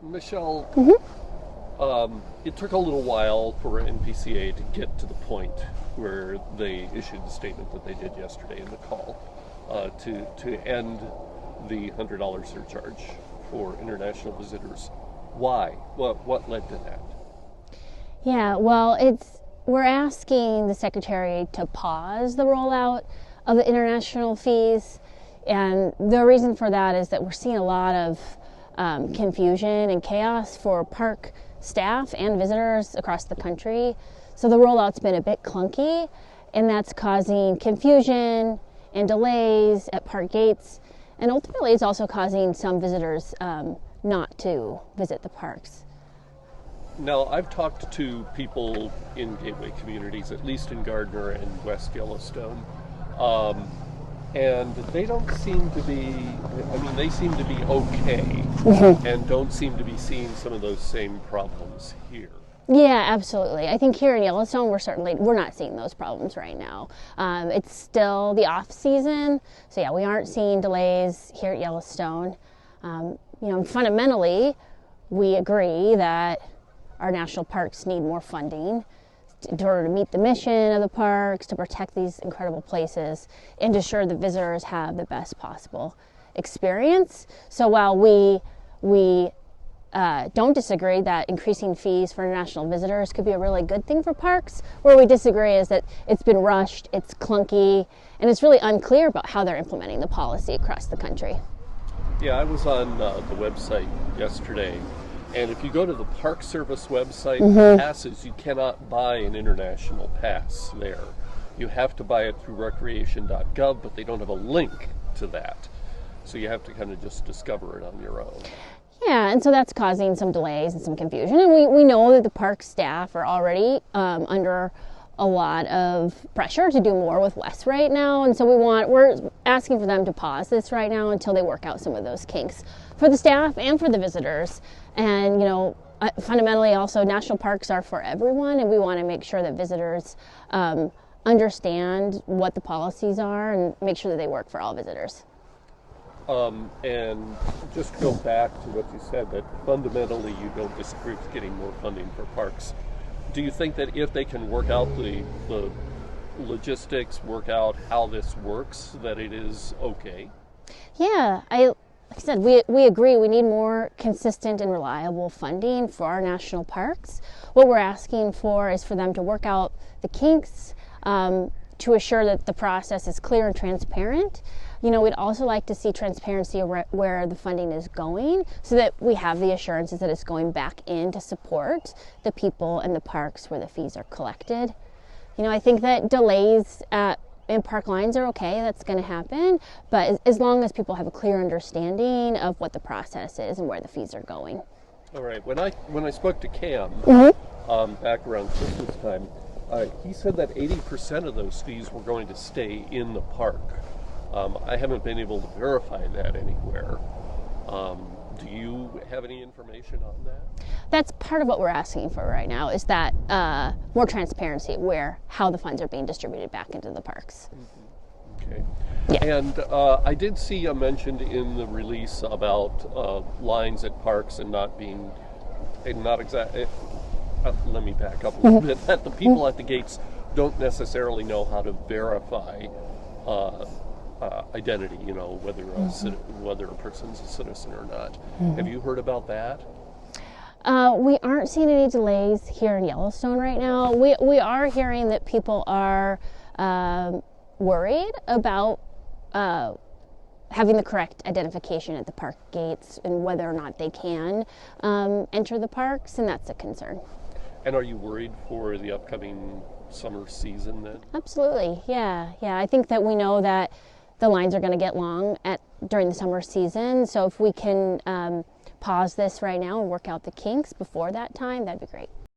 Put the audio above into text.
Michelle, it took a little while for NPCA to get to the point where they issued the statement that they did yesterday in the call to end the $100 surcharge for international visitors. Why? What led to that? Yeah, well, we're asking the Secretary to pause the rollout of the international fees, and the reason for that is that we're seeing a lot of confusion and chaos for park staff and visitors across the country. So the rollout's been a bit clunky, and that's causing confusion and delays at park gates, and ultimately it's also causing some visitors not to visit the parks. Now, I've talked to people in gateway communities, at least in Gardner and West Yellowstone, and they don't seem to be, they seem to be okay and don't seem to be seeing some of those same problems here. Yeah, absolutely. I think here in Yellowstone, we're not seeing those problems right now. It's still the off season, so yeah, we aren't seeing delays here at Yellowstone. Fundamentally, we agree that our national parks need more funding in order to meet the mission of the parks, to protect these incredible places, and to ensure that visitors have the best possible experience. So while we don't disagree that increasing fees for international visitors could be a really good thing for parks, where we disagree is that it's been rushed, it's clunky, and it's really unclear about how they're implementing the policy across the country. Yeah, I was on the website yesterday, and if you go to the Park Service website, passes, you cannot buy an international pass there. You have to buy it through recreation.gov, but they don't have a link to that. So you have to kind of just discover it on your own. Yeah, and so that's causing some delays and some confusion. And we know that the park staff are already under a lot of pressure to do more with less right now. And so we're asking for them to pause this right now until they work out some of those kinks for the staff and for the visitors. And, fundamentally also national parks are for everyone, and we want to make sure that visitors understand what the policies are and make sure that they work for all visitors. And just go back to what you said, that fundamentally you don't disagree with getting more funding for parks. Do you think that if they can work out the logistics, work out how this works, that it is okay? Yeah, like I said, we agree we need more consistent and reliable funding for our national parks. What we're asking for is for them to work out the kinks, to assure that the process is clear and transparent. We'd also like to see transparency where the funding is going, so that we have the assurances that it's going back in to support the people and the parks where the fees are collected. I think that delays in park lines are okay, that's going to happen, but as long as people have a clear understanding of what the process is and where the fees are going. All right. When I spoke to Cam back around Christmas time, he said that 80% of those fees were going to stay in the park. I haven't been able to verify that anywhere. Do you have any information on that? That's part of what we're asking for right now, is that more transparency how the funds are being distributed back into the parks. Okay. Yeah. And I did see a mentioned in the release about lines at parks and not exactly. Let me back up a little bit. That the people at the gates don't necessarily know how to verify identity, whether a person's a citizen or not. Have you heard about that? We aren't seeing any delays here in Yellowstone right now. We are hearing that people are worried about having the correct identification at the park gates and whether or not they can enter the parks, and that's a concern. And are you worried for the upcoming summer season then? Absolutely, yeah. I think that we know that the lines are going to get long during the summer season, so if we can pause this right now and work out the kinks before that time, that'd be great.